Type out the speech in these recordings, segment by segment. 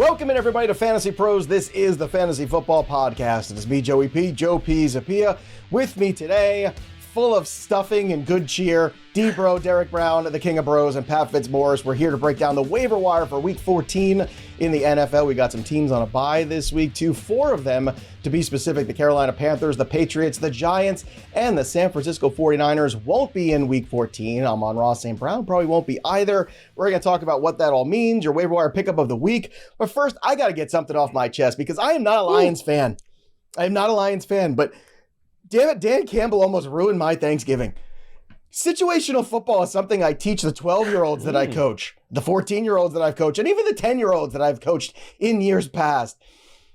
Welcome in, everybody, to Fantasy Pros. This is the Fantasy Football Podcast. It is me, Joey P, Joe Pisapia. With me today, full of stuffing and good cheer, DBro, Derek Brown, the King of Bros, and Pat Fitzmaurice. We're here to break down the waiver wire for Week 14 in the NFL. We got some teams on a bye this week, too. 4 of them, to be specific: the Carolina Panthers, the Patriots, the Giants, and the San Francisco 49ers won't be in Week 14. Amon-Ra St. Brown probably won't be either. We're going to talk about what that all means, your waiver wire pickup of the week. But first, I got to get something off my chest because I am not a Lions fan. I am not a Lions fan, but damn it, Dan Campbell almost ruined my Thanksgiving. Situational football is something I teach the 12-year-olds that I coach, the 14-year-olds that I've coached, and even the 10-year-olds that I've coached in years past.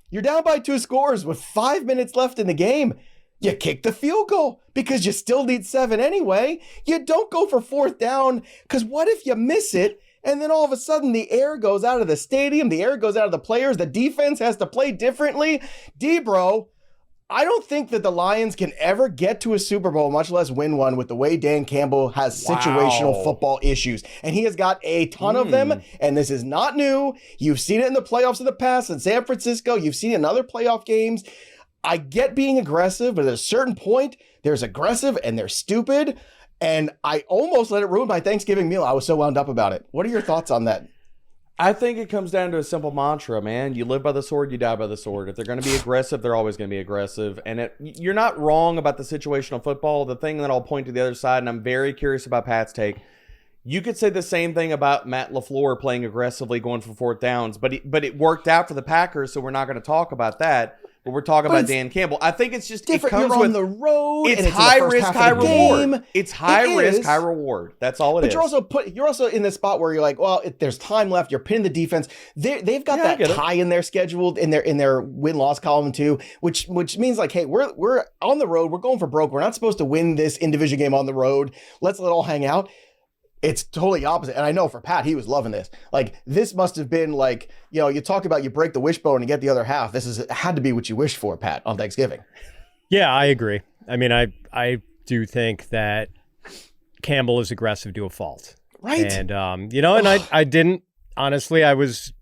You're down by 2 scores with 5 minutes left in the game. You kick the field goal because you still need 7 anyway. You don't go for 4th down because what if you miss it and then all of a sudden the air goes out of the stadium, the air goes out of the players, the defense has to play differently? DBro, I don't think that the Lions can ever get to a Super Bowl, much less win one, with the way Dan Campbell has situational football issues. And he has got a ton of them, and this is not new. You've seen it in the playoffs in the past in San Francisco. You've seen it in other playoff games. I get being aggressive, but at a certain point, there's aggressive and they're stupid. And I almost let it ruin my Thanksgiving meal. I was so wound up about it. What are your thoughts on that? I think it comes down to a simple mantra, man. You live by the sword, you die by the sword. If they're going to be aggressive, they're always going to be aggressive. And you're not wrong about the situational football. The thing that I'll point to the other side, and I'm very curious about Pat's take, you could say the same thing about Matt LaFleur playing aggressively, going for 4th downs. But it worked out for the Packers, so we're not going to talk about that. But we're talking about Dan Campbell. I think it's just different. It comes You're on with the road. It's and high risk, high reward. Game. It's high risk, high reward. That's all it is. But you're also in this spot where you're like, well, there's time left. You're pinning the defense. They've got that tie in their schedule in their win-loss column too, which means like, hey, we're on the road. We're going for broke. We're not supposed to win this individual game on the road. Let's let it all hang out. It's totally opposite. And I know for Pat, he was loving this. Like, this must have been like, you talk about you break the wishbone and get the other half. This had to be what you wished for, Pat, on Thanksgiving. Yeah, I agree. I mean, I do think that Campbell is aggressive to a fault. Right. And, and I didn't, honestly, I was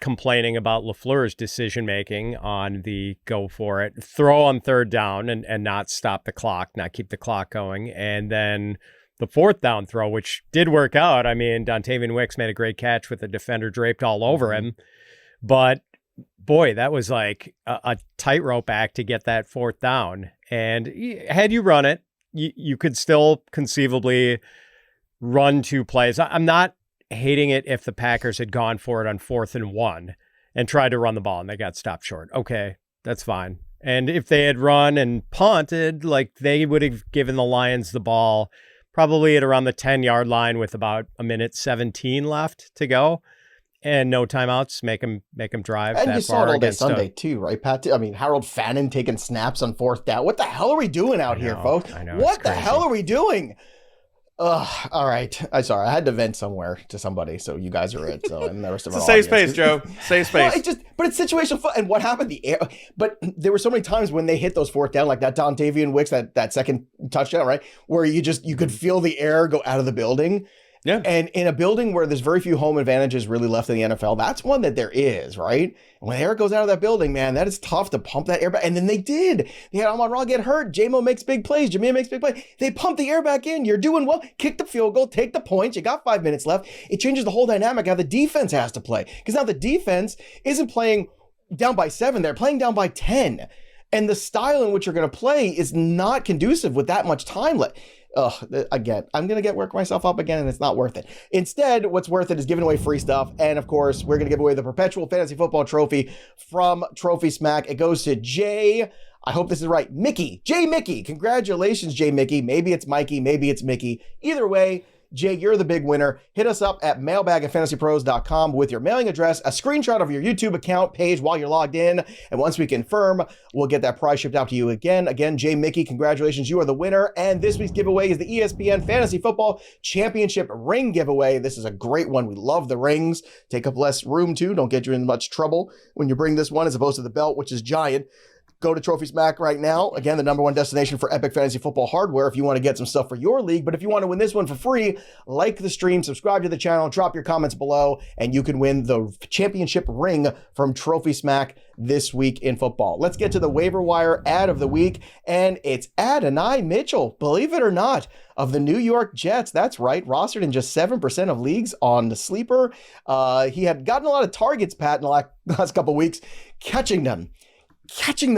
complaining about LaFleur's decision-making on the go for it, throw on 3rd down and not stop the clock, not keep the clock going. And then the 4th down throw, which did work out. I mean, Dontavian Wicks made a great catch with the defender draped all over him. But, boy, that was like a tightrope act to get that 4th down. And had you run it, you could still conceivably run 2 plays. I'm not hating it if the Packers had gone for it on 4th and 1 and tried to run the ball and they got stopped short. Okay, that's fine. And if they had run and punted, like, they would have given the Lions the ball probably at around the 10-yard line with about 1:17 left to go, and no timeouts. Make them drive. And that you saw it all day against Sunday too, right, Pat? I mean, Harold Fannin taking snaps on 4th down. What the hell are we doing out here, folks? I know. What the hell are we doing? All right. I'm sorry. I had to vent somewhere to somebody, so you guys are it. So, and the rest of it's our a safe audience. space, Joe. Safe space. Well, but it's situational foot. And what happened? The air. But there were so many times when they hit those 4th down, like that Dontavian Wicks, that second touchdown, right, where you could feel the air go out of the building. Yeah. And in a building where there's very few home advantages really left in the NFL, that's one that there is, right? And when air goes out of that building, man, that is tough to pump that air back. And then they did. They had Amon-Ra get hurt. J-Mo makes big plays. Jameer makes big plays. They pump the air back in. You're doing well. Kick the field goal. Take the points. You got 5 minutes left. It changes the whole dynamic how the defense has to play. Because now the defense isn't playing down by 7. They're playing down by 10. And the style in which you're going to play is not conducive with that much time left. Again, I'm going to work myself up again, and it's not worth it. Instead, what's worth it is giving away free stuff. And of course, we're going to give away the perpetual fantasy football trophy from Trophy Smack. It goes to Jay. I hope this is right. Jay Mickey. Congratulations, Jay Mickey. Maybe it's Mikey. Maybe it's Mickey. Either way, Jay, you're the big winner. Hit us up at mailbag@fantasypros.com with your mailing address, a screenshot of your YouTube account page while you're logged in. And once we confirm, we'll get that prize shipped out to you again. Again, Jay Mickey, congratulations. You are the winner. And this week's giveaway is the ESPN Fantasy Football Championship ring giveaway. This is a great one. We love the rings. Take up less room too. Don't get you in much trouble when you bring this one as opposed to the belt, which is giant. Go to Trophy Smack right now. Again, the #1 destination for epic fantasy football hardware if you want to get some stuff for your league. But if you want to win this one for free, like the stream, subscribe to the channel, drop your comments below, and you can win the championship ring from Trophy Smack this week in football. Let's get to the waiver wire ad of the week, and it's Adonai Mitchell, believe it or not, of the New York Jets. That's right, rostered in just 7% of leagues on the sleeper. He had gotten a lot of targets, Pat, in the last couple of weeks. Catching them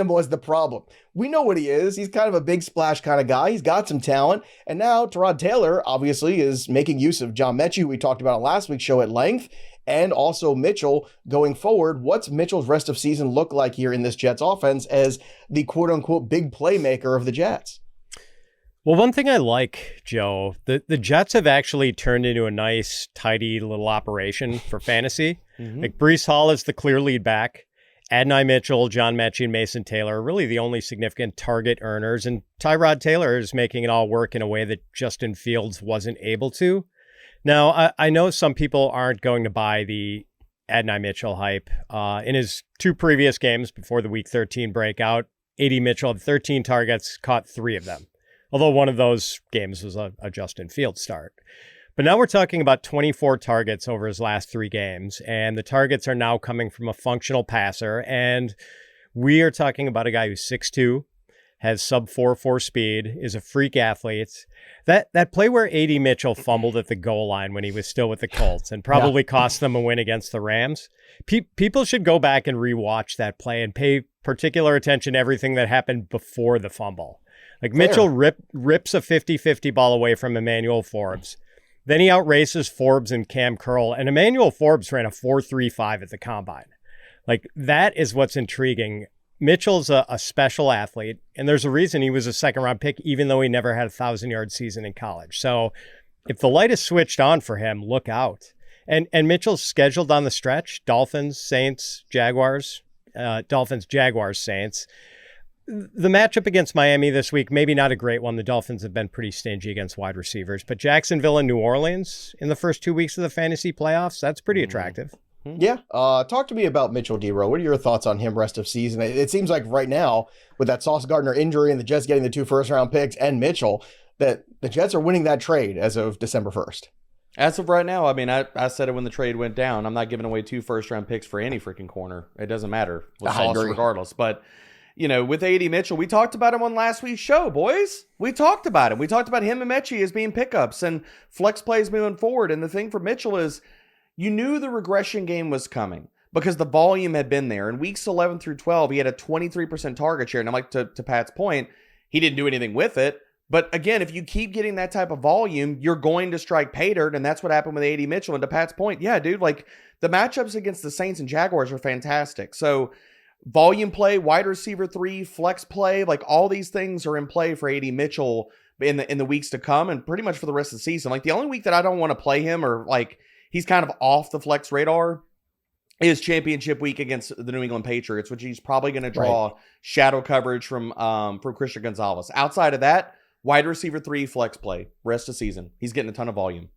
was the problem. We know what he is. He's kind of a big splash kind of guy. He's got some talent. And now Tyrod Taylor obviously is making use of John Metchie, who we talked about on last week's show at length, and also Mitchell going forward. What's Mitchell's rest of season look like here in this Jets offense as the quote unquote big playmaker of the Jets? Well, one thing I like, Joe, the Jets have actually turned into a nice, tidy little operation for fantasy. Like Breece Hall is the clear lead back. Adonai Mitchell, John Metchie, and Mason Taylor are really the only significant target earners, and Tyrod Taylor is making it all work in a way that Justin Fields wasn't able to. Now, I know some people aren't going to buy the Adonai Mitchell hype. In his 2 previous games before the Week 13 breakout, AD Mitchell had 13 targets, caught 3 of them, although one of those games was a Justin Fields start. But now we're talking about 24 targets over his last 3 games, and the targets are now coming from a functional passer, and we are talking about a guy who's 6'2", has sub 4.4 speed, is a freak athlete. That play where AD Mitchell fumbled at the goal line when he was still with the Colts and probably cost them a win against the Rams. People should go back and rewatch that play and pay particular attention to everything that happened before the fumble. Like Mitchell rips a 50-50 ball away from Emmanuel Forbes. Then he outraces Forbes and Cam Curl, and Emmanuel Forbes ran a 4.35 at the combine. Like, that is what's intriguing. Mitchell's a special athlete, and there's a reason he was a second-round pick, even though he never had a 1,000-yard season in college. So if the light is switched on for him, look out. And Mitchell's scheduled on the stretch: Dolphins, Saints, Jaguars, Saints. The matchup against Miami this week, maybe not a great one. The Dolphins have been pretty stingy against wide receivers, but Jacksonville and New Orleans in the first 2 weeks of the fantasy playoffs, that's pretty attractive. Yeah. Talk to me about Mitchell, DBro. What are your thoughts on him rest of season? It seems like right now, with that Sauce Gardner injury and the Jets getting the 2 first-round picks and Mitchell, that the Jets are winning that trade as of December 1st. As of right now, I mean, I said it when the trade went down. I'm not giving away 2 first-round picks for any freaking corner. It doesn't matter with Sauce regardless. But you know, with AD Mitchell, we talked about him on last week's show, boys. We talked about him. We talked about him and Metchie as being pickups and flex plays moving forward. And the thing for Mitchell is you knew the regression game was coming because the volume had been there. In weeks 11 through 12, he had a 23% target share. And I'm like, to Pat's point, he didn't do anything with it. But again, if you keep getting that type of volume, you're going to strike pay dirt. And that's what happened with AD Mitchell. And to Pat's point, yeah, dude, like the matchups against the Saints and Jaguars are fantastic. So volume play, wide receiver 3, flex play, like all these things are in play for AD Mitchell in the weeks to come and pretty much for the rest of the season. Like the only week that I don't want to play him or like he's kind of off the flex radar is championship week against the New England Patriots, which he's probably going to draw shadow coverage from Christian Gonzalez. Outside of that, wide receiver 3, flex play, rest of season. He's getting a ton of volume.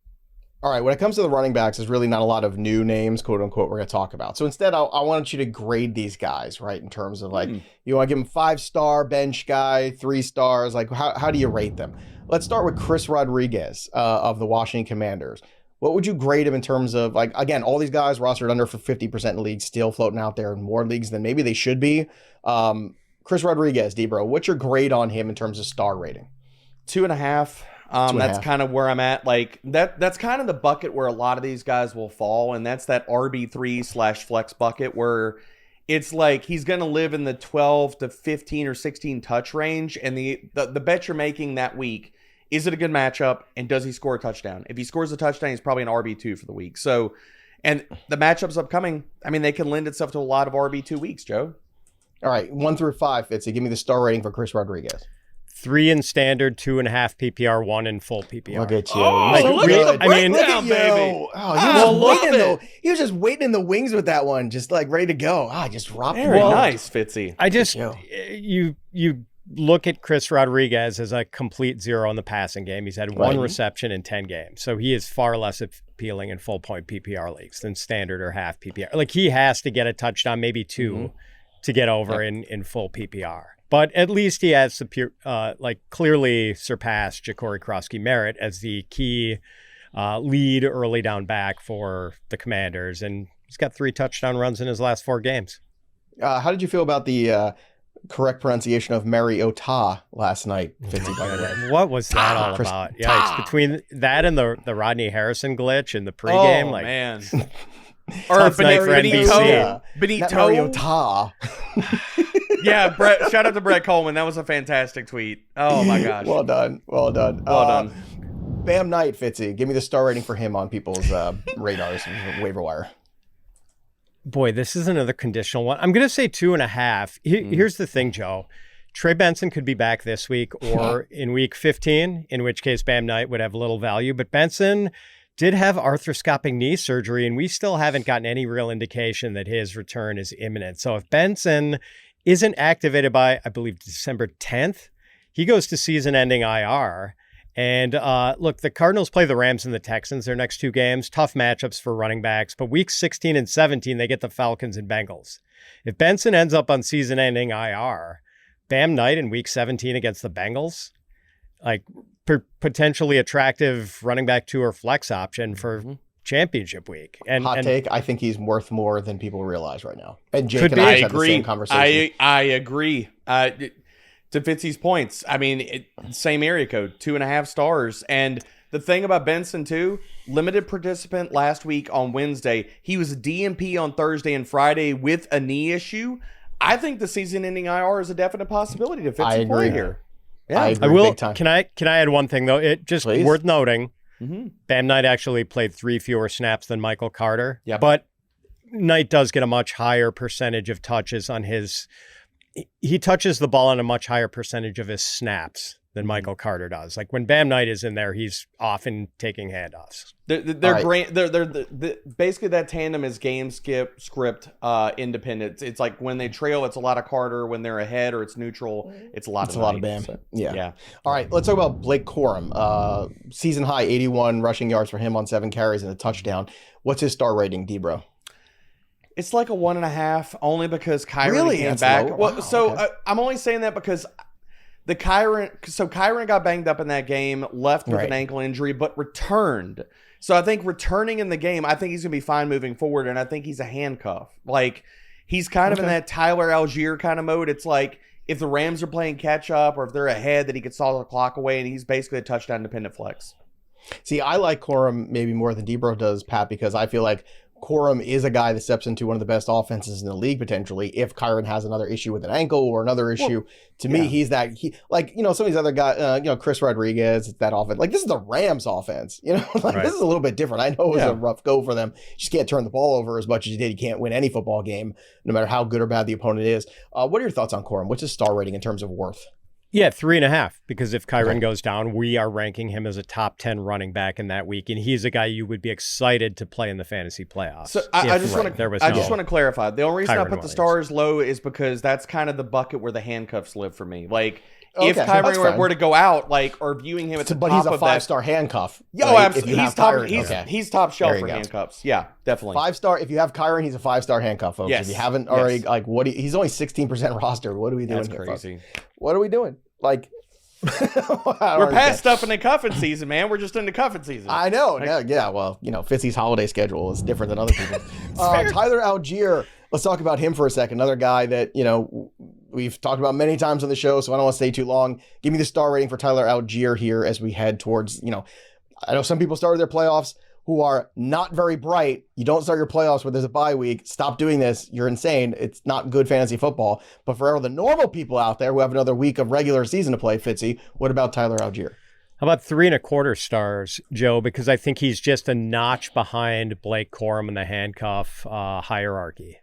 All right, when it comes to the running backs, there's really not a lot of new names, quote unquote, we're going to talk about. So instead, I want you to grade these guys, right, in terms of like, you want to give them 5-star bench guy, 3 stars, like how do you rate them? Let's start with Chris Rodriguez of the Washington Commanders. What would you grade him in terms of, like, again, all these guys rostered under for 50% in leagues, still floating out there in more leagues than maybe they should be. Chris Rodriguez, DBro, what's your grade on him in terms of star rating? 2.5. That's kind of where I'm at. Like that's kind of the bucket where a lot of these guys will fall. And that's that RB3/flex bucket where it's like he's going to live in the 12 to 15 or 16 touch range. And the bet you're making that week, is it a good matchup? And does he score a touchdown? If he scores a touchdown, he's probably an RB2 for the week. So, and the matchups upcoming, I mean, they can lend itself to a lot of RB2 weeks, Joe. All right. 1 through 5, Fitzy. Give me the star rating for Chris Rodriguez. 3 in standard, 2.5 PPR, 1 in full PPR. Look at you. Look at the breakdown, baby. He was just waiting in the wings with that one, just like ready to go. Just dropped it. Very nice, Fitzy. I just, you look at Chris Rodriguez as a complete zero in the passing game. He's had 1 reception in 10 games. So he is far less appealing in full point PPR leagues than standard or half PPR. Like he has to get a touchdown, maybe 2. to get over in full PPR. But at least he has clearly surpassed Ja'Cory Krosky-Merritt as the key lead early down back for the Commanders. And he's got 3 touchdown runs in his last 4 games. How did you feel about the correct pronunciation of Mariota last night, Fitzy, by the way? What was that all about? Yeah, it's between that and the Rodney Harrison glitch in the pregame. Oh, man. Or Benito. Mariota. Yeah, Brett. Shout out to Brett Coleman. That was a fantastic tweet. Oh, my gosh. Well done. Bam Knight, Fitzy. Give me the star rating for him on people's radars, waiver wire. Boy, this is another conditional one. I'm going to say 2.5. Here's the thing, Joe. Trey Benson could be back this week or in week 15, in which case Bam Knight would have little value. But Benson did have arthroscopic knee surgery, and we still haven't gotten any real indication that his return is imminent. So if Benson isn't activated by, I believe, December 10th, he goes to season-ending IR. And look, the Cardinals play the Rams and the Texans their next 2 games. Tough matchups for running backs. But weeks 16 and 17, they get the Falcons and Bengals. If Benson ends up on season-ending IR, Bam Knight in week 17 against the Bengals, like potentially attractive running back 2 or flex option for championship week. And hot take, I think he's worth more than people realize right now. And Jake and I had the same conversation. I agree. To Fitzy's points, I mean, same area code, 2.5 stars. And the thing about Benson, too, limited participant last week on Wednesday. He was a DNP on Thursday and Friday with a knee issue. I think the season-ending IR is a definite possibility to Fitzy play here. Yeah, I will. Big time. Can I add one thing, though? It just Please? Worth noting, Bam Knight actually played 3 fewer snaps than Michael Carter. Yep. But Knight does get a much higher percentage of touches on his... He touches the ball on a much higher percentage of his snaps than Michael Carter does. Like when Bam Knight is in there, he's often taking handoffs. They're great. They're basically that tandem is game script independent. It's like when they trail, it's a lot of Carter. When they're ahead or it's neutral, it's a lot of Bam. So, yeah. All right, let's talk about Blake Corum. Season high 81 rushing yards for him on 7 carries and a touchdown. What's his star rating, DBro? It's like a 1.5, only because Kyron really? came That's back. low? Well, wow, so okay. I'm only saying that because Kyron got banged up in that game, left with an ankle injury, but returned. So I think returning in the game, I think he's gonna be fine moving forward, and I think he's a handcuff. Like he's kind of in that Tyler Allgeier kind of mode. It's like if the Rams are playing catch up or if they're ahead, that he could saw the clock away, and he's basically a touchdown dependent flex. See, I like Corum maybe more than DBro does, Pat, because I feel like Corum is a guy that steps into one of the best offenses in the league potentially if Kyron has another issue with an ankle or another issue. To me, he's that some of these other guys, Chris Rodriguez, it's that offense. Like this is the Rams offense, This is a little bit different. I know it was a rough go for them. You just can't turn the ball over as much as you did. You can't win any football game, no matter how good or bad the opponent is. What are your thoughts on Corum? What's his star rating in terms of worth? Yeah, 3.5, because if Kyron goes down, we are ranking him as a top 10 running back in that week, and he's a guy you would be excited to play in the fantasy playoffs. So I just want to clarify. The only reason I put the stars low is because that's kind of the bucket where the handcuffs live for me. Like, if Kyron were to go out, or viewing him at the top of that. But he's a 5-star handcuff. Oh, absolutely. He's top shelf for handcuffs. Yeah, definitely. 5-star. If you have Kyron, he's a 5-star handcuff, folks. Yes. If you haven't already, he's only 16% roster. What are we doing here, crazy. Folks? What are we doing? We're past stuff in the cuffing season, man. We're just in the cuffing season. I know. Yeah. Well, Fitzy's holiday schedule is different than other people's. Tyler Allgeier. Let's talk about him for a second. Another guy that, we've talked about many times on the show, so I don't want to stay too long. Give me the star rating for Tyler Allgeier here as we head towards, I know some people started their playoffs who are not very bright. You don't start your playoffs where there's a bye week. Stop doing this. You're insane. It's not good fantasy football. But for all the normal people out there who have another week of regular season to play, Fitzy, what about Tyler Allgeier? How about 3.25 stars, Joe? Because I think he's just a notch behind Blake Corum in the handcuff hierarchy.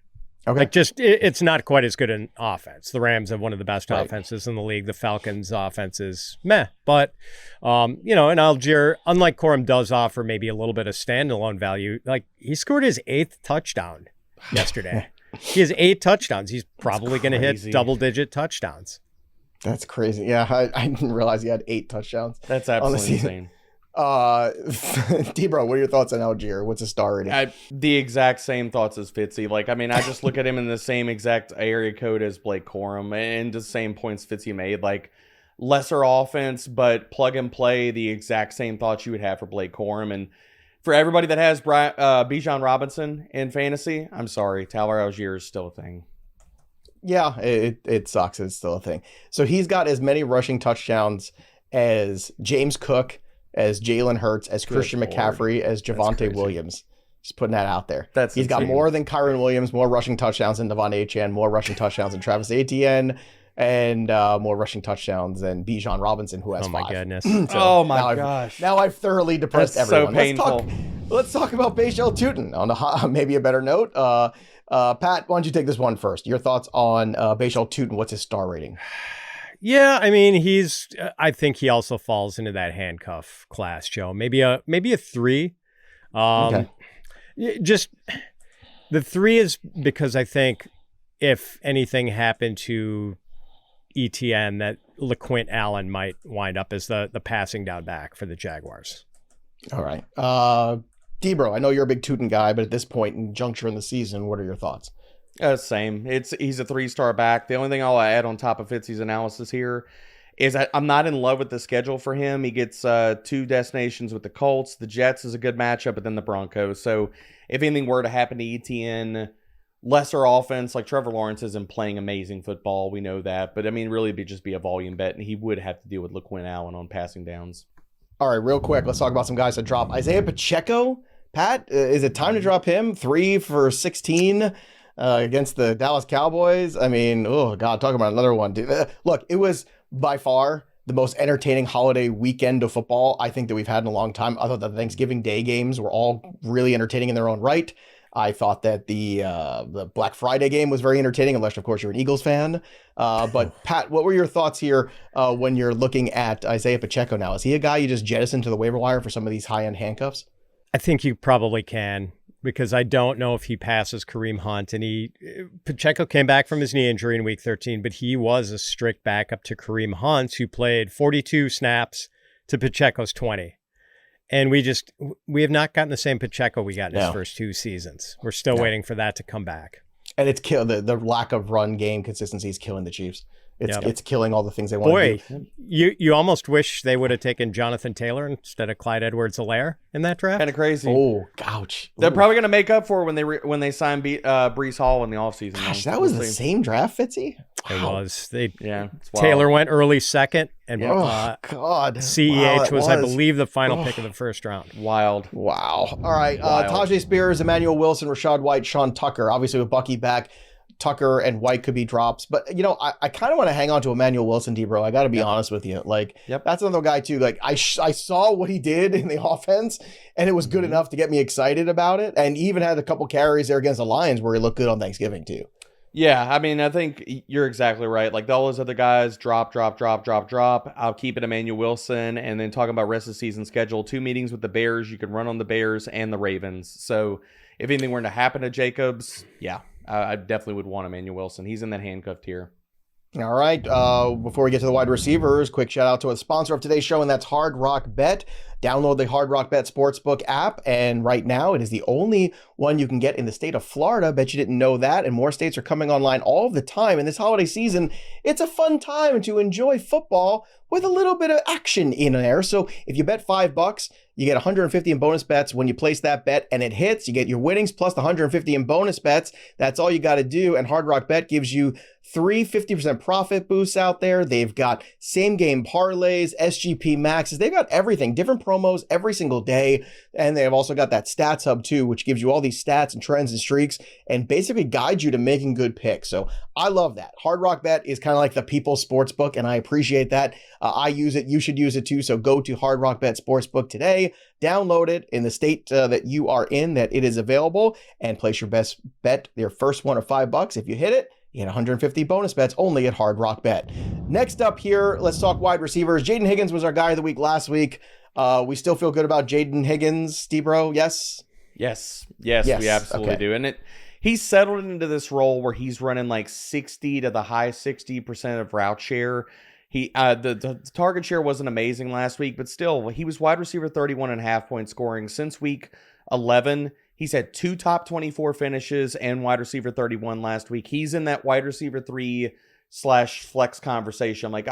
Okay. It's not quite as good an offense. The Rams have one of the best offenses in the league. The Falcons' offense is meh. But, and Allgeier, unlike Corum, does offer maybe a little bit of standalone value. Like, he scored his 8th touchdown yesterday. He has 8 touchdowns. He's probably going to hit double-digit touchdowns. That's crazy. Yeah, I didn't realize he had 8 touchdowns. That's absolutely insane. DBro, what are your thoughts on Allgeier? What's his star rating? The exact same thoughts as Fitzy. Like, I mean, I just look at him in the same exact area code as Blake Corum and the same points Fitzy made. Like, lesser offense, but plug and play, the exact same thoughts you would have for Blake Corum. And for everybody that has Bijan Robinson in fantasy, I'm sorry, Tyler Allgeier is still a thing. Yeah, it sucks. It's still a thing. So he's got as many rushing touchdowns as James Cook, as Jalen Hurts, as Christian McCaffrey, as Javonte Williams. Just putting that out there. He's got more than Kyron Williams, more rushing touchdowns than Devon Achane, more rushing touchdowns than Travis Etienne, and more rushing touchdowns than Bijan Robinson, who has 5. Oh, my goodness. So oh, my gosh. Now I've thoroughly depressed That's everyone. so painful. Let's talk about Bhayshul Tuten on maybe a better note. Pat, why don't you take this one first? Your thoughts on Bhayshul Tuten? What's his star rating? Yeah, I mean, I think he also falls into that handcuff class, Joe. Maybe a 3. Okay. Just the 3 is because I think if anything happened to ETN, that LeQuint Allen might wind up as the passing down back for the Jaguars. All right. DBro, I know you're a big Tuten guy, but at this point in juncture in the season, what are your thoughts? Same. He's a 3-star back. The only thing I'll add on top of Fitzy's analysis here is I'm not in love with the schedule for him. He gets 2 destinations with the Colts. The Jets is a good matchup, but then the Broncos. So if anything were to happen to ETN, lesser offense, like Trevor Lawrence isn't playing amazing football. We know that. But, I mean, really it'd just be a volume bet, and he would have to deal with LeQuint Allen on passing downs. All right, real quick, let's talk about some guys that drop. Isiah Pacheco, Pat, is it time to drop him? 3 for 16 against the Dallas Cowboys. I mean, oh, God, talking about another one. Dude. Look, it was by far the most entertaining holiday weekend of football I think that we've had in a long time. I thought the Thanksgiving Day games were all really entertaining in their own right. I thought that the Black Friday game was very entertaining, unless, of course, you're an Eagles fan. But, Pat, what were your thoughts here when you're looking at Isiah Pacheco now? Is he a guy you just jettison to the waiver wire for some of these high-end handcuffs? I think you probably can, because I don't know if he passes Kareem Hunt. And Pacheco came back from his knee injury in week 13, but he was a strict backup to Kareem Hunt, who played 42 snaps to Pacheco's 20. And we have not gotten the same Pacheco we got in his first 2 seasons. We're still waiting for that to come back. And it's the lack of run game consistency is killing the Chiefs. It's killing all the things they want to do. You almost wish they would have taken Jonathan Taylor instead of Clyde Edwards-Helaire in that draft. Kind of crazy. Oh, ouch. They're probably going to make up for it when they sign Breece Hall in the offseason. Gosh, that was the same draft, Fitzy? It was. It's Taylor went early second, and God. CEH was, I believe, the final pick of the first round. Wild. Wow. All right. Tajay Spears, Emmanuel Wilson, Rashad White, Sean Tucker. Obviously, with Bucky back, Tucker and White could be drops. But, I kind of want to hang on to Emmanuel Wilson, DBro. I got to be honest with you. That's another guy, too. I saw what he did in the offense, and it was good enough to get me excited about it. And he even had a couple carries there against the Lions where he looked good on Thanksgiving, too. Yeah, I mean, I think you're exactly right. Like, all those other guys, drop. I'll keep it Emmanuel Wilson. And then talking about rest of the season schedule, 2 meetings with the Bears. You can run on the Bears and the Ravens. So if anything were to happen to Jacobs, I definitely would want Emmanuel Wilson. He's in that handcuffed tier. All right. Before we get to the wide receivers, quick shout out to a sponsor of today's show, and that's Hard Rock Bet. Download the Hard Rock Bet Sportsbook app, and right now it is the only one you can get in the state of Florida. Bet you didn't know that, and more states are coming online all the time. And this holiday season, it's a fun time to enjoy football with a little bit of action in there. So if you bet $5, you get 150 in bonus bets when you place that bet, and it hits. You get your winnings plus the 150 in bonus bets. That's all you got to do. And Hard Rock Bet gives you 3 50% profit boosts out there. They've got same game parlays, SGP maxes. They've got everything, different promos every single day. And they've also got that stats hub too, which gives you all these stats and trends and streaks and basically guides you to making good picks. So I love that. Hard Rock Bet is kind of like the people's sports book, and I appreciate that. I use it. You should use it too. So go to Hard Rock Bet Sportsbook today, download it in the state that you are in, that it is available, and place your best bet, your first one of $5. If you hit it, you get 150 bonus bets only at Hard Rock Bet. Next up here, let's talk wide receivers. Jayden Higgins was our guy of the week last week. We still feel good about Jayden Higgins, DBro, yes? Yes, we absolutely do. And he's settled into this role where he's running like 60 to the high 60% of route share. The target share wasn't amazing last week, but still, he was wide receiver 31.5 point scoring. Since week 11, he's had 2 top 24 finishes and wide receiver 31 last week. He's in that wide receiver 3/flex conversation. Like,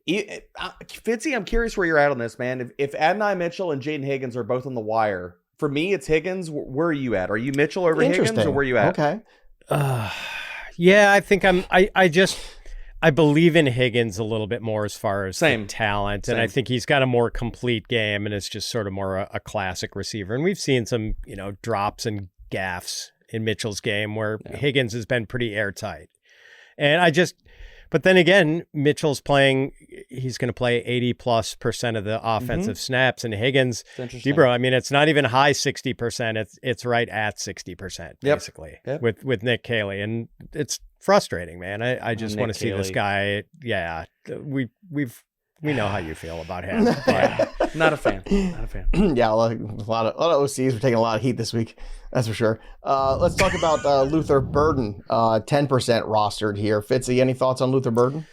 Fitzy, I'm curious where you're at on this, man. If Adonai Mitchell and Jayden Higgins are both on the wire, for me, it's Higgins. Where are you at? Are you Mitchell over Higgins, or where are you at? Okay. Yeah, I think I believe in Higgins a little bit more as far as the talent, and I think he's got a more complete game, and it's just sort of more a classic receiver. And we've seen some, drops and gaffes in Mitchell's game where Higgins has been pretty airtight. And but then again, Mitchell's playing, he's going to play 80+% of the offensive snaps, and Higgins, DBro, I mean, it's not even high 60%, it's right at 60%, basically, with Nick Caley. And it's frustrating, man. I just want to see this guy. Yeah, we know how you feel about him. But Not a fan. Yeah, a lot of OCs were taking a lot of heat this week. That's for sure. Let's talk about Luther Burden, 10% rostered here. Fitzy, any thoughts on Luther Burden?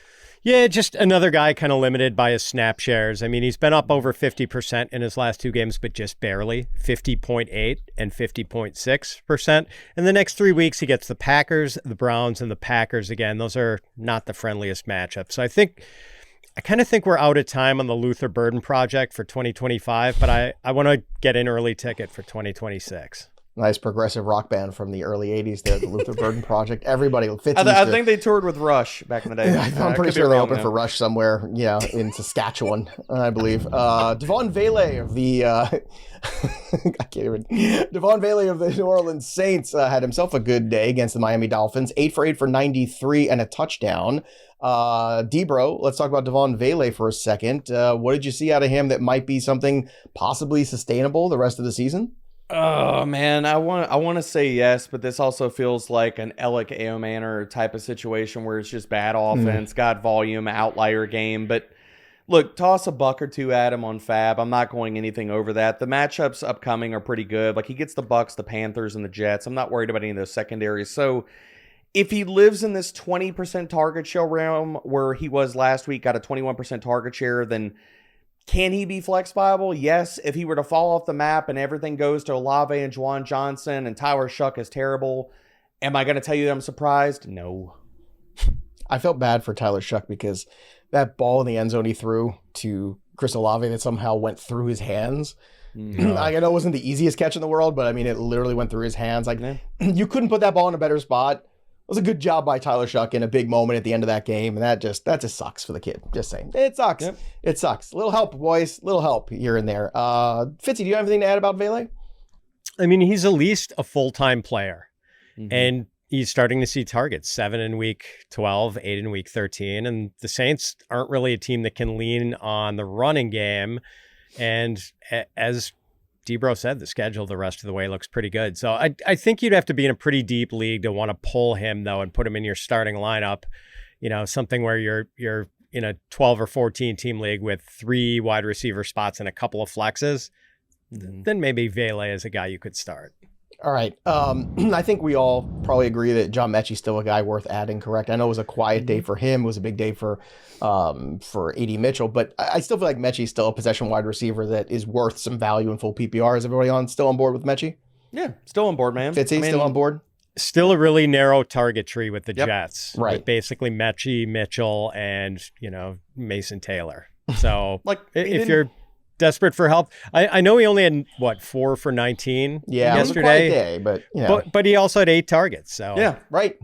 Yeah, just another guy kind of limited by his snap shares. I mean, he's been up over 50% in his last 2 games, but just barely, 50.8 and 50.6%. In the next 3 weeks, he gets the Packers, the Browns, and the Packers again. Those are not the friendliest matchups. So I kind of think we're out of time on the Luther Burden project for 2025, but I want to get an early ticket for 2026. Nice progressive rock band from the early 80s there, the Luther Burden Project. Everybody fits I think they toured with Rush back in the day. I'm pretty sure they opened for Rush somewhere, in Saskatchewan, I believe. Devaughn Vele of the Devaughn Vele of the New Orleans Saints had himself a good day against the Miami Dolphins. 8 for 8 for 93 and a touchdown. DBro, let's talk about Devaughn Vele for a second. What did you see out of him that might be something possibly sustainable the rest of the season? Oh man, I want to say yes, but this also feels like an Alec Aomanor type of situation where it's just bad offense, got volume, outlier game. But look, toss a buck or two at him on Fab. I'm not going anything over that. The matchups upcoming are pretty good. Like, he gets the Bucs, the Panthers, and the Jets. I'm not worried about any of those secondaries. So if he lives in this 20% target share realm where he was last week, got a 21% target share, then can he be flex viable? Yes. If he were to fall off the map and everything goes to Olave and Juwan Johnson and Tyler Shough is terrible, am I going to tell you that I'm surprised? No. I felt bad for Tyler Shough because that ball in the end zone he threw to Chris Olave that somehow went through his hands. I know it wasn't the easiest catch in the world, but I mean, it literally went through his hands. Like, you couldn't put that ball in a better spot. It was a good job by Tyler Shough in a big moment at the end of that game, and that just sucks for the kid. Just saying. It sucks. Yep. It sucks. Little help, boys. Little help here and there. Fitzy, do you have anything to add about Vele? I mean, he's at least a full-time player, and he's starting to see targets, 7 in week 12, 8 in week 13, and the Saints aren't really a team that can lean on the running game, and as DBro said, the schedule the rest of the way looks pretty good. So I think you'd have to be in a pretty deep league to want to pull him, though, and put him in your starting lineup, something where you're in a 12 or 14 team league with 3 wide receiver spots and a couple of flexes. Then maybe Vele is a guy you could start. All right. I think we all probably agree that John Metchie's still a guy worth adding, correct? I know it was a quiet day for him. It was a big day for A.D. Mitchell, but I still feel like Metchie's still a possession wide receiver that is worth some value in full PPR. Is everybody still on board with Metchie? Yeah, still on board, man. Fitzy, still on board? Still a really narrow target tree with the Jets. Right. With basically Metchie, Mitchell, and, Mason Taylor. So if you're desperate for help. I know he only had 4 for 19 yesterday. It was a quiet day, but he also had 8 targets. So yeah, right.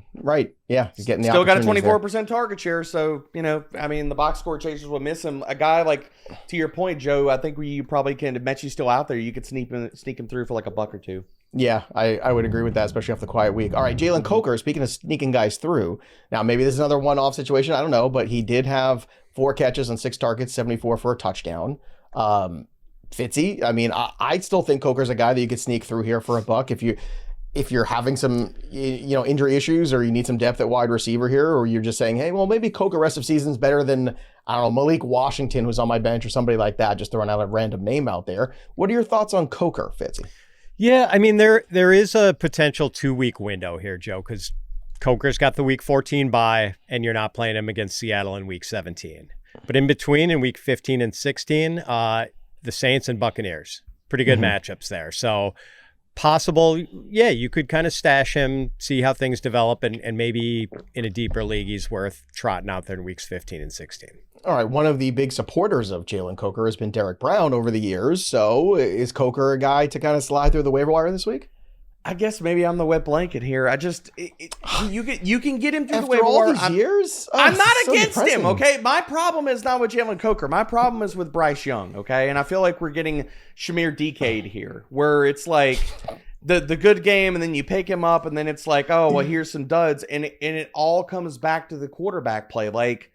Yeah, he's getting the still got a 24% target share. So the box score chasers will miss him. A guy like, to your point, Joe, I think you probably can. If Metchie's still out there, you could sneak him through for like a buck or two. Yeah, I would agree with that, especially off the quiet week. All right, Jalen Coker, speaking of sneaking guys through, now maybe this is another one-off situation. I don't know, but he did have 4 catches on 6 targets, 74 for a touchdown. Fitzy, I mean, I still think Coker's a guy that you could sneak through here for a buck if you're having some injury issues or you need some depth at wide receiver here, or you're just saying, hey, well, maybe Coker rest of season's better than, I don't know, Malik Washington, who's on my bench, or somebody like that, just throwing out a random name out there. What are your thoughts on Coker, Fitzy? Yeah, I mean, there is a potential 2-week window here, Joe, because Coker's got the week 14 bye, and you're not playing him against Seattle in week 17. But in between, in week 15 and 16, the Saints and Buccaneers. Pretty good matchups there. So possible, yeah, you could kind of stash him, see how things develop, and maybe in a deeper league, he's worth trotting out there in weeks 15 and 16. All right, one of the big supporters of Jalen Coker has been Derek Brown over the years. So is Coker a guy to kind of slide through the waiver wire this week? I guess maybe I'm the wet blanket here. I just you can get him through the After waiver all wire. these years? Oh, I'm not so against depressing. him, okay? My problem is not with Jalen Coker. My problem is with Bryce Young, okay? And I feel like we're getting Shamir DK'd here, where it's like the good game, and then you pick him up, and then it's like, oh, well, here's some duds, and it all comes back to the quarterback play. Like,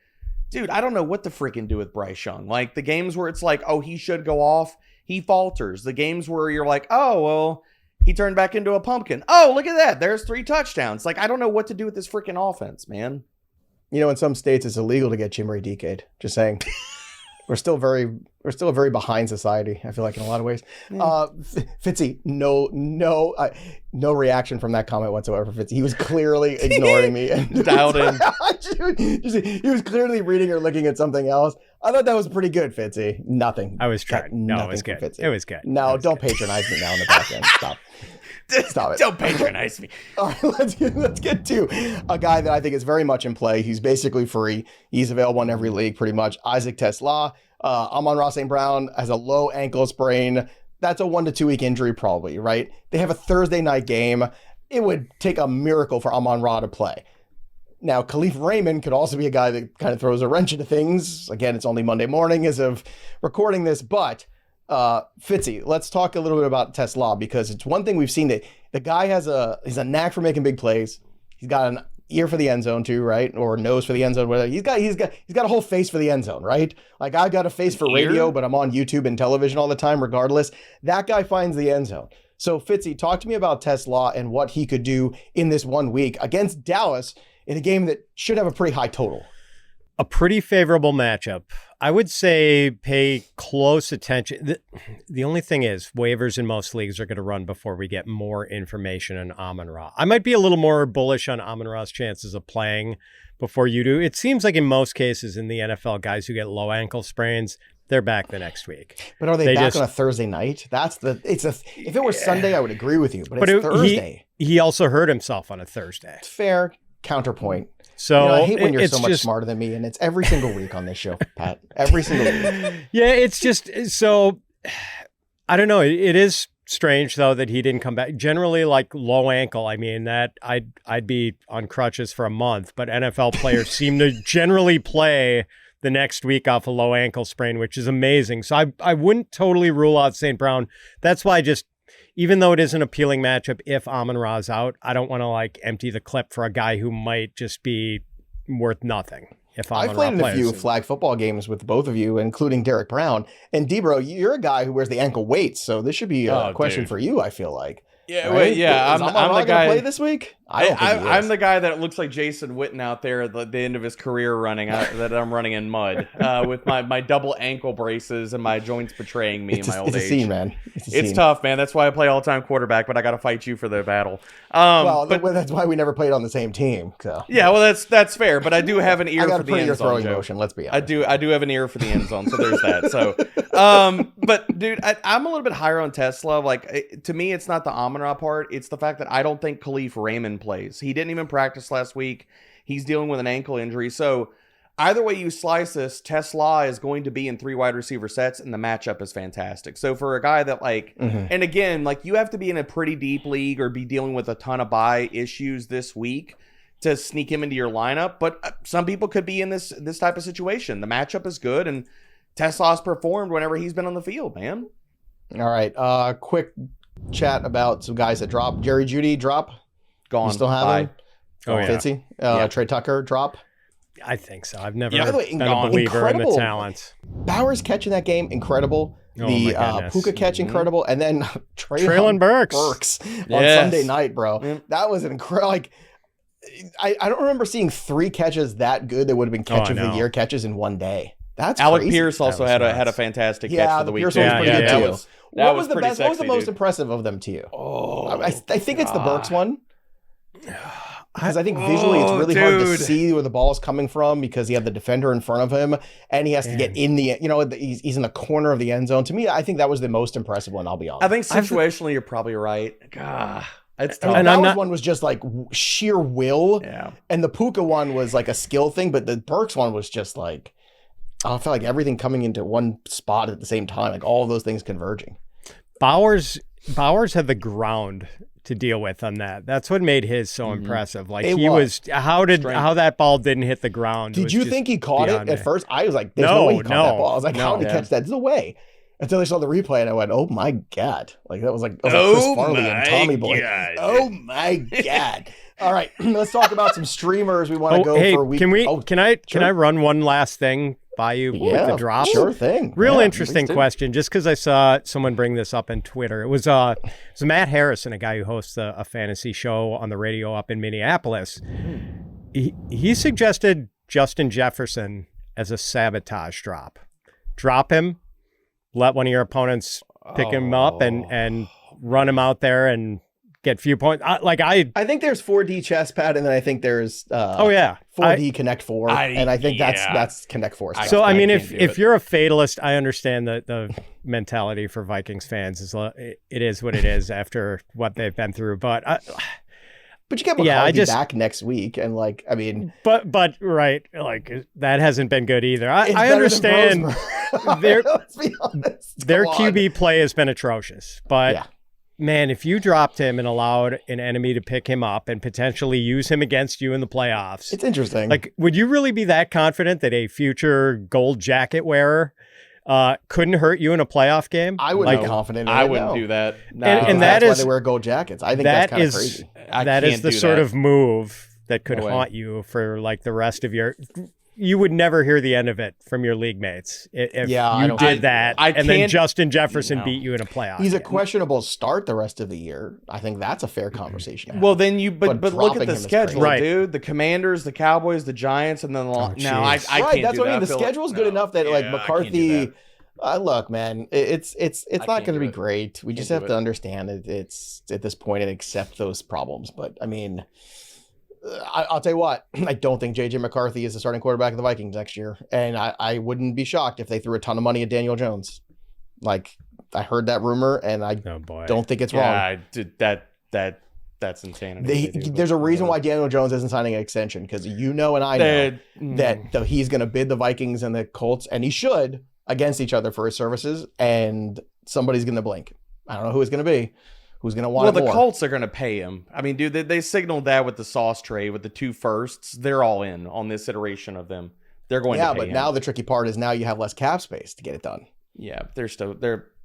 dude, I don't know what to freaking do with Bryce Young. Like, the games where it's like, oh, he should go off, he falters. The games where you're like, oh, well, he turned back into a pumpkin. Oh, look at that. There's 3 touchdowns. Like, I don't know what to do with this freaking offense, man. You know, in some states, it's illegal to get Jimmy DK'd. Just saying. We're still a very behind society, I feel like, in a lot of ways. Fitzy, no reaction from that comment whatsoever. Fitzy, he was clearly ignoring me. And Dialed in. He was clearly reading or looking at something else. I thought that was pretty good, Fitzy. Nothing. I was trying. No, it was from good. Fitzy. It was good. No, don't patronize me now in the back end. Stop. Stop it. Don't patronize me. All right, let's get to a guy that I think is very much in play. He's basically free. He's available in every league pretty much. Isaac TeSlaa. Amon-Ra St. Brown has a low ankle sprain. That's a 1 to 2 week injury probably, right? They have a Thursday night game. It would take a miracle for Amon-Ra to play. Now, Khalif Raymond could also be a guy that kind of throws a wrench into things. Again, it's only Monday morning as of recording this, but Fitzy, let's talk a little bit about TeSlaa, because it's one thing we've seen that the guy he's a knack for making big plays. He's got an ear for the end zone too, right? Or nose for the end zone, whatever. He's got a whole face for the end zone, right? Like, I've got a face for radio, but I'm on YouTube and television all the time regardless. That guy finds the end zone. So Fitzy, talk to me about TeSlaa and what he could do in this 1 week against Dallas in a game that should have a pretty high total. A pretty favorable matchup. I would say pay close attention. The only thing is, waivers in most leagues are going to run before we get more information on Amon-Ra. I might be a little more bullish on Amon-Ra's chances of playing before you do. It seems like in most cases in the NFL, guys who get low ankle sprains, they're back the next week. But are they back on a Thursday night? If it was Sunday, I would agree with you, but it's Thursday. He also hurt himself on a Thursday. Fair counterpoint. So I hate when you're so much smarter than me, and it's every single week on this show, Pat. Every single week. Yeah, it's just so. I don't know. It is strange though that he didn't come back. Generally, like low ankle, I mean that I'd be on crutches for a month, but NFL players seem to generally play the next week off a low ankle sprain, which is amazing. So I wouldn't totally rule out St. Brown. That's why even though it is an appealing matchup, if Amon-Ra's out, I don't want to like empty the clip for a guy who might just be worth nothing. If I've played in a few flag football games with both of you, including Derek Brown. And DBro, you're a guy who wears the ankle weights, so this should be a question for you, I feel like. Yeah, right? wait, yeah. Is I'm Amon-Ra the guy. Play this week? I don't think he is. I'm the guy that looks like Jason Witten out there at the end of his career running. That I'm running in mud with my double ankle braces and my joints betraying me in my old age. It's a scene, man. It's tough, man. That's why I play all-time quarterback, but I got to fight you for the battle. Well, that's why we never played on the same team. So. Yeah, well, that's fair, but I do have an ear for the end zone. Throwing motion, let's be honest. I do have an ear for the end zone, so there's that. So, but dude, I'm a little bit higher on TeSlaa. Like, to me, it's not the Amon-Ra part. It's the fact that I don't think Khalif Raymond plays. He didn't even practice last week. He's dealing with an ankle injury. So either way you slice this, TeSlaa is going to be in 3 wide receiver sets, and the matchup is fantastic. So for a guy that and again, like, you have to be in a pretty deep league or be dealing with a ton of bye issues this week to sneak him into your lineup. But some people could be in this type of situation. The matchup is good, and TeSlaa's performed whenever he's been on the field, man. All right. Quick chat about some guys that dropped. Jerry Jeudy drop. Gone. You still have him? Oh, yeah. Fitzy. Trey Tucker drop. I think so. I've never By the way, been a believer in the talent. Bowers catch in that game, incredible. The Puka catch, incredible. And then Traylon Burks on Sunday night, bro. That was incredible. Like, I don't remember seeing 3 catches that good that would have been catch of the year catches in one day. That's Alec crazy. Pierce also had a fantastic catch for the week. Pierce was pretty good too. What was the best? Sexy, what was the most impressive of them to you? I think it's the Burks one. Because I think visually it's really hard to see where the ball is coming from because you have the defender in front of him and he has to get in the, he's in the corner of the end zone. To me, I think that was the most impressive one, I'll be honest. I think situationally you're probably right. God, it's tough. And that one was just like sheer will. Yeah. And the Puka one was like a skill thing, but the Burks one was just like, I felt like everything coming into one spot at the same time, like all of those things converging. Bowers had the ground to deal with on that. That's what made his so impressive. Like how that ball didn't hit the ground. Did you think he caught it at first? I was like, there's no way he caught that ball. I was like, how did he catch that? There's no way. Until I saw the replay and I went, oh my God. Like that was like Chris Farley and Tommy Boy. God. Oh my God. All right. Let's talk about some streamers we want to go for a week. Can I run one last thing by you with the drop? Sure thing. Real interesting question, just because I saw someone bring this up on Twitter. It was Matt Harrison, a guy who hosts a fantasy show on the radio up in Minneapolis. He suggested Justin Jefferson as a sabotage drop. Drop him, let one of your opponents pick him up and run him out there and get few points. I think there's 4D chess pad, and then I think there's 4D Connect 4, and I think that's Connect 4. So I mean, if you're a fatalist, I understand the mentality for Vikings fans is it is what it is after what they've been through, but you get McCarthy back next week, and but right, like that hasn't been good either. I understand their QB play has been atrocious, but. Yeah. Man, if you dropped him and allowed an enemy to pick him up and potentially use him against you in the playoffs. It's interesting. Like, would you really be that confident that a future gold jacket wearer couldn't hurt you in a playoff game? I wouldn't be confident in it. I wouldn't do that. No. And that's why they wear gold jackets. I think that's kind of crazy. That is the sort of move that could haunt you for like the rest of your... You would never hear the end of it from your league mates if you did that, and then Justin Jefferson beat you in a playoff. He's a questionable start the rest of the year. I think that's a fair conversation. Well, then but look at the schedule, dude. The Commanders, the Cowboys, the Giants, and then I can't. That's what I mean. The schedule's good enough that McCarthy. Look, man, it's not going to be great. We just have to understand it's at this point and accept those problems. But I mean. I'll tell you what, I don't think J.J. McCarthy is the starting quarterback of the Vikings next year. And I wouldn't be shocked if they threw a ton of money at Daniel Jones. Like, I heard that rumor, and I don't think it's wrong. That's insanity. There's a reason why Daniel Jones isn't signing an extension, because and I know that he's going to bid the Vikings and the Colts, and he should, against each other for his services, and somebody's going to blink. I don't know who it's going to be. Who's going to want it more? Well, the Colts are going to pay him. I mean, dude, they signaled that with the sauce tray, with the 2 firsts. They're all in on this iteration of them. They're going to pay him. Yeah, but now the tricky part is now you have less cap space to get it done. Yeah, they're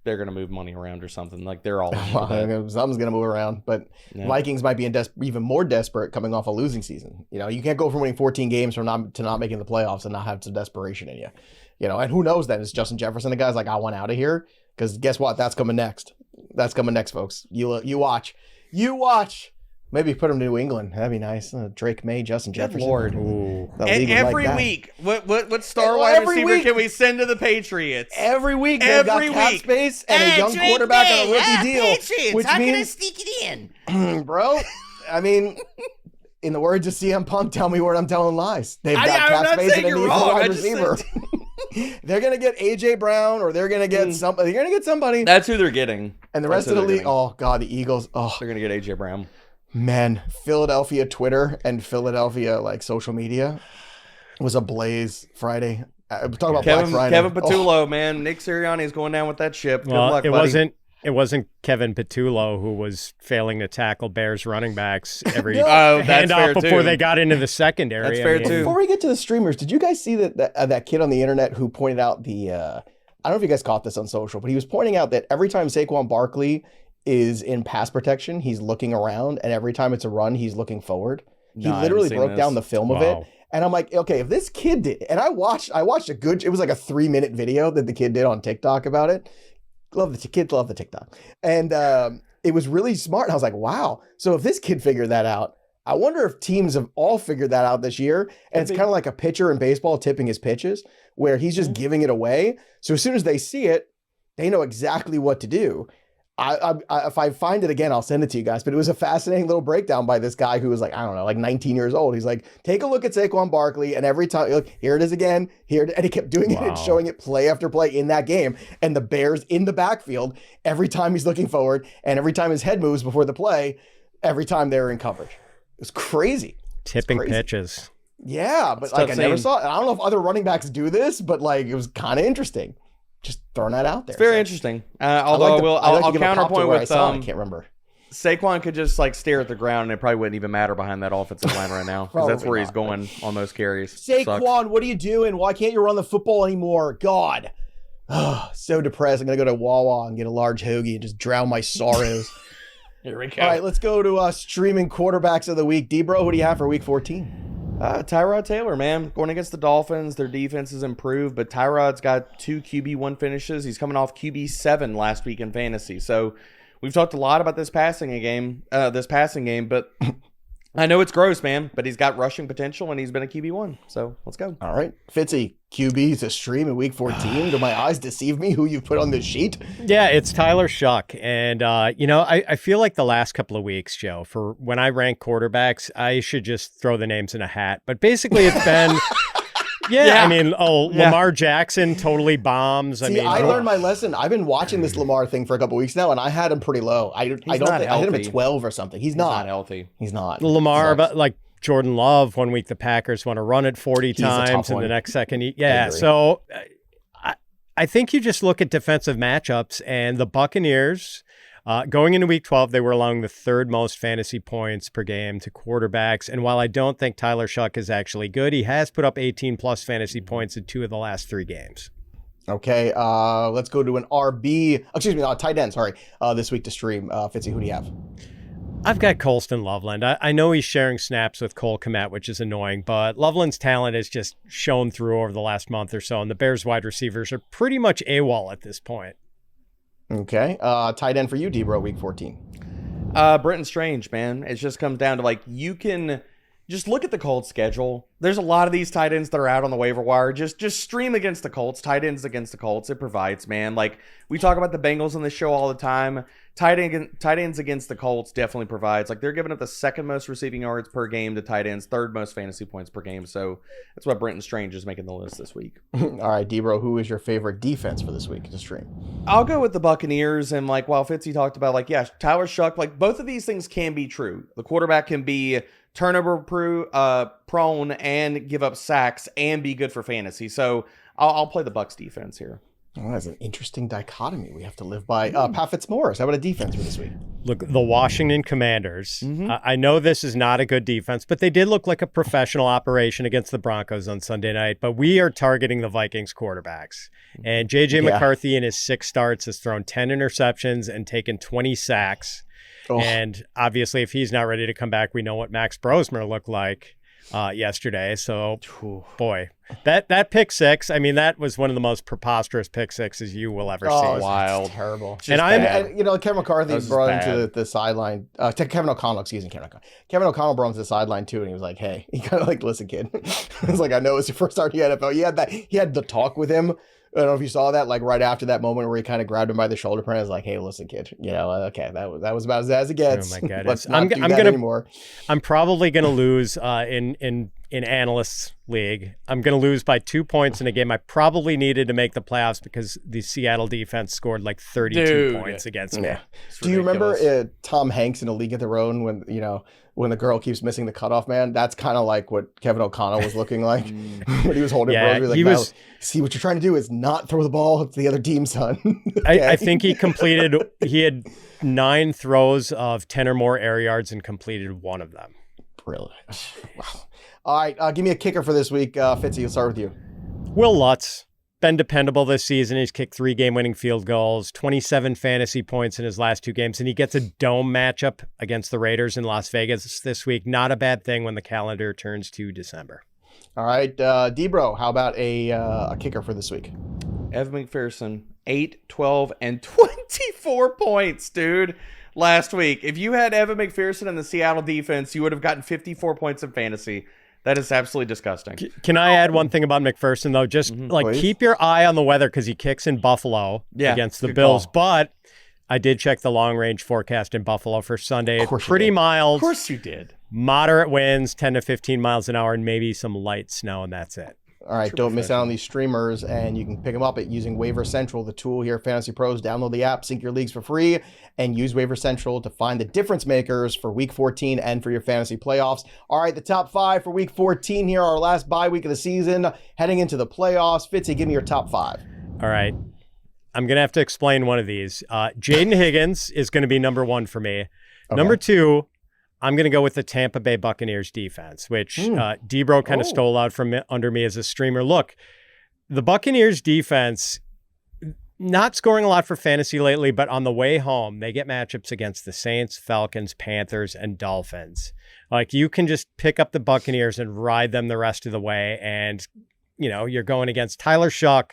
going to move money around or something. Like, they're all in. Something's going to move around. But Vikings might be even more desperate coming off a losing season. You can't go from winning 14 games to not making the playoffs and not have some desperation in you. And who knows then? Is Justin Jefferson the guy's like, I want out of here? Because guess what? That's coming next. That's coming next, folks. You watch. Maybe put him to New England. That'd be nice. Drake May, Justin Jefferson. Lord. And every week, what star wide receiver can we send to the Patriots? Every week they've got cap space and a young quarterback on a rookie deal. Patriots. Which means, can I sneak it in? Bro, I mean, in the words of CM Punk, tell me where I'm telling lies. They've got cap space and a need for a wide receiver. They're going to get A.J. Brown, or they're going to get somebody. They're going to get somebody. That's who they're getting. And the rest of the league, oh, God, the Eagles. Oh, they're going to get A.J. Brown. Man, Philadelphia Twitter and Philadelphia social media was ablaze Friday. Talk about Black Friday. Kevin Patullo, man. Nick Sirianni is going down with that ship. Good luck, buddy. It wasn't Kevin Patullo who was failing to tackle Bears running backs every handoff before they got into the secondary. That's fair too. Before we get to the streamers, did you guys see that kid on the internet who pointed out I don't know if you guys caught this on social, but he was pointing out that every time Saquon Barkley is in pass protection, he's looking around, and every time it's a run, he's looking forward. He literally broke down the film of it. And I'm like, okay, if this kid did, and I watched it was like a 3-minute video that the kid did on TikTok about it. Kids love the TikTok. And it was really smart. And I was like, wow. So if this kid figured that out, I wonder if teams have all figured that out this year. And it's kind of like a pitcher in baseball tipping his pitches, where he's just giving it away. So as soon as they see it, they know exactly what to do. if I find it again, I'll send it to you guys. But it was a fascinating little breakdown by this guy who was like, I don't know, like 19 years old. He's like, take a look at Saquon Barkley, and every time, look, here it is again, and he kept doing it and showing it play after play in that game. And the Bears in the backfield, every time he's looking forward, and every time his head moves before the play, every time they're in coverage. It was crazy. Tipping pitches. Yeah, but like I never saw it. I don't know if other running backs do this, but like it was kind of interesting. Just throwing that out there. It's very interesting. Although I'll counterpoint with I can't remember. Saquon could just like stare at the ground and it probably wouldn't even matter behind that offensive line right now because that's where he's going on most carries. Saquon, what are you doing? Why can't you run the football anymore? God. Oh, so depressed. I'm going to go to Wawa and get a large hoagie and just drown my sorrows. Here we go. All right, let's go to streaming quarterbacks of the week. DBro, who do you have for week 14? Tyrod Taylor, man, going against the Dolphins. Their defense has improved, but Tyrod's got 2 QB1 finishes. He's coming off QB7 last week in fantasy. So we've talked a lot about this passing game, but I know it's gross, man, but he's got rushing potential and he's been a QB1. So let's go. All right. Fitzy, QB to stream in week 14. Do my eyes deceive me who you've put on this sheet? Yeah, it's Tyler Shough. And, I feel like the last couple of weeks, Joe, for when I rank quarterbacks, I should just throw the names in a hat. But basically it's been... Lamar Jackson totally bombs. I learned my lesson. I've been watching this Lamar thing for a couple weeks now, and I had him pretty low. I had him at 12 or something. He's not healthy. He's not. Lamar, but like Jordan Love, one week the Packers want to run it 40 times, and the next second, So I think you just look at defensive matchups, and the Buccaneers. Going into week 12, they were allowing the 3rd most fantasy points per game to quarterbacks. And while I don't think Tyler Shough is actually good, he has put up 18 plus fantasy points in 2 of the last 3 games. Okay, let's go to an tight end, this week to stream. Fitzy, who do you have? I've got Colston Loveland. I know he's sharing snaps with Cole Kmet, which is annoying, but Loveland's talent has just shown through over the last month or so, and the Bears wide receivers are pretty much AWOL at this point. Okay. Tight end for you, DBro, week 14. Brenton Strange, man. It just comes down to like you can just look at the Colts schedule. There's a lot of these tight ends that are out on the waiver wire. Just stream against the Colts. Tight ends against the Colts. It provides, man. Like we talk about the Bengals on this show all the time. Tight ends against the Colts definitely provides. Like they're giving up the 2nd most receiving yards per game to tight ends, 3rd most fantasy points per game. So that's why Brenton Strange is making the list this week. All right, DBro, who is your favorite defense for this week to stream? I'll go with the Buccaneers. And like while Fitzy talked about, like, yeah, Tyler Shough, like both of these things can be true. The quarterback can be turnover prone and give up sacks and be good for fantasy. So I'll play the Bucs defense here. Oh, that's an interesting dichotomy we have to live by. Pat Fitzmaurice, how about a defense for this week? Look, the Washington Commanders. I know this is not a good defense, but they did look like a professional operation against the Broncos on Sunday night. But we are targeting the Vikings quarterbacks. And J.J. McCarthy in his 6 starts has thrown 10 interceptions and taken 20 sacks. Oh. And obviously, if he's not ready to come back, we know what Max Brosmer looked like yesterday. So, boy, that pick 6, I mean, that was one of the most preposterous pick 6s you will ever see. Wild. Terrible. And Kevin McCarthy brought him to the sideline. Kevin O'Connell, Kevin O'Connell brought him to the sideline too, and he was like, hey, he kind of like, listen, kid. It's like, I know it's your first start in the NFL. He had the talk with him. I don't know if you saw that, like right after that moment where he kind of grabbed him by the shoulder and was like, hey, listen, kid, okay, that was about as it gets. Oh my God. Let's not do that anymore. I'm probably going to lose in Analysts League. I'm going to lose by 2 points in a game I probably needed to make the playoffs because the Seattle defense scored like 32 points against me. Do you remember Tom Hanks in A League of Their Own when the girl keeps missing the cutoff man? That's kind of like what Kevin O'Connell was looking like when he was holding Brosby. See, what you're trying to do is not throw the ball to the other team, son. Okay? I think he had 9 throws of 10 or more air yards and completed 1 of them. Brilliant. Wow. All right, give me a kicker for this week. Fitzy, we'll start with you. Will Lutz. Been dependable this season. He's kicked 3 game-winning field goals, 27 fantasy points in his last 2 games, and he gets a dome matchup against the Raiders in Las Vegas this week. Not a bad thing when the calendar turns to December. All right, DBro, how about a kicker for this week? Evan McPherson, 8, 12, and 24 points, dude, last week. If you had Evan McPherson in the Seattle defense, you would have gotten 54 points in fantasy. That is absolutely disgusting. Can I add one thing about McPherson, though? Just please. Keep your eye on the weather because he kicks in Buffalo against the Bills. But I did check the long-range forecast in Buffalo for Sunday. Of course It's pretty mild. Of course you did. Moderate winds, 10 to 15 miles an hour, and maybe some light snow, and that's it. All right, don't miss out on these streamers, and you can pick them up at using Waiver Central, the tool here at Fantasy Pros. Download the app, sync your leagues for free, and use Waiver Central to find the difference makers for Week 14 and for your fantasy playoffs. All right, the top 5 for Week 14 here, our last bye week of the season, heading into the playoffs. Fitzy, give me your top 5. All right. I'm going to have to explain one of these. Jayden Higgins is going to be number 1 for me. Okay. Number 2, I'm going to go with the Tampa Bay Buccaneers defense, which DBro kind of stole out from under me as a streamer. Look, the Buccaneers defense, not scoring a lot for fantasy lately, but on the way home, they get matchups against the Saints, Falcons, Panthers, and Dolphins. Like, you can just pick up the Buccaneers and ride them the rest of the way. And, you know, you're going against Tyler Shough,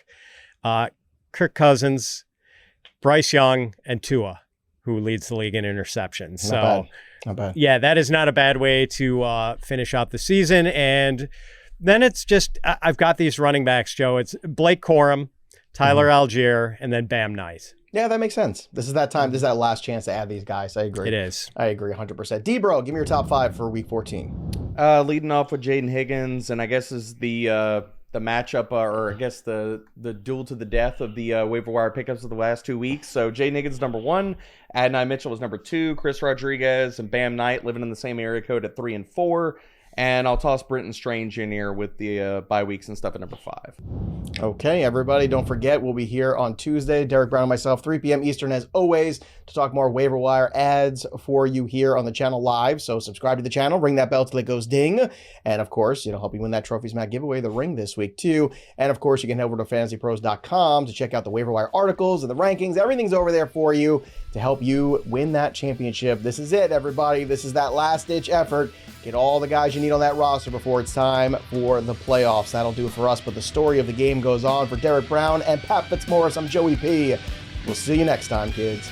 Kirk Cousins, Bryce Young, and Tua, who leads the league in interceptions. Not bad. Yeah, that is not a bad way to finish out the season. And then it's just, I've got these running backs, Joe. It's Blake Corum, Tyler Allgeier, and then Bam Knight. Yeah, that makes sense. This is that time. This is that last chance to add these guys. I agree. It is. I agree 100%. DBro, give me your top 5 for Week 14. Leading off with Jayden Higgins, and I guess is the matchup, or I guess the duel to the death of the waiver wire pickups of the last 2 weeks. So Jayden Higgins number 1, Adonai Mitchell was number 2, Chris Rodriguez and Bam Knight living in the same area code at 3 and 4. And I'll toss Brenton Strange in here with the bye weeks and stuff at number 5. Okay, everybody, don't forget, we'll be here on Tuesday, Derek Brown and myself, 3 p.m. Eastern, as always, to talk more waiver wire ads for you here on the channel live. So subscribe to the channel, ring that bell till it goes ding. And, of course, help you win that Trophies Mac giveaway, the ring this week, too. And, of course, you can head over to fantasypros.com to check out the waiver wire articles and the rankings. Everything's over there for you to help you win that championship. This is it, everybody. This is that last-ditch effort. Get all the guys you need on that roster before it's time for the playoffs. That'll do it for us, but the story of the game goes on. For Derek Brown and Pat Fitzmaurice, I'm Joey P. We'll see you next time, kids.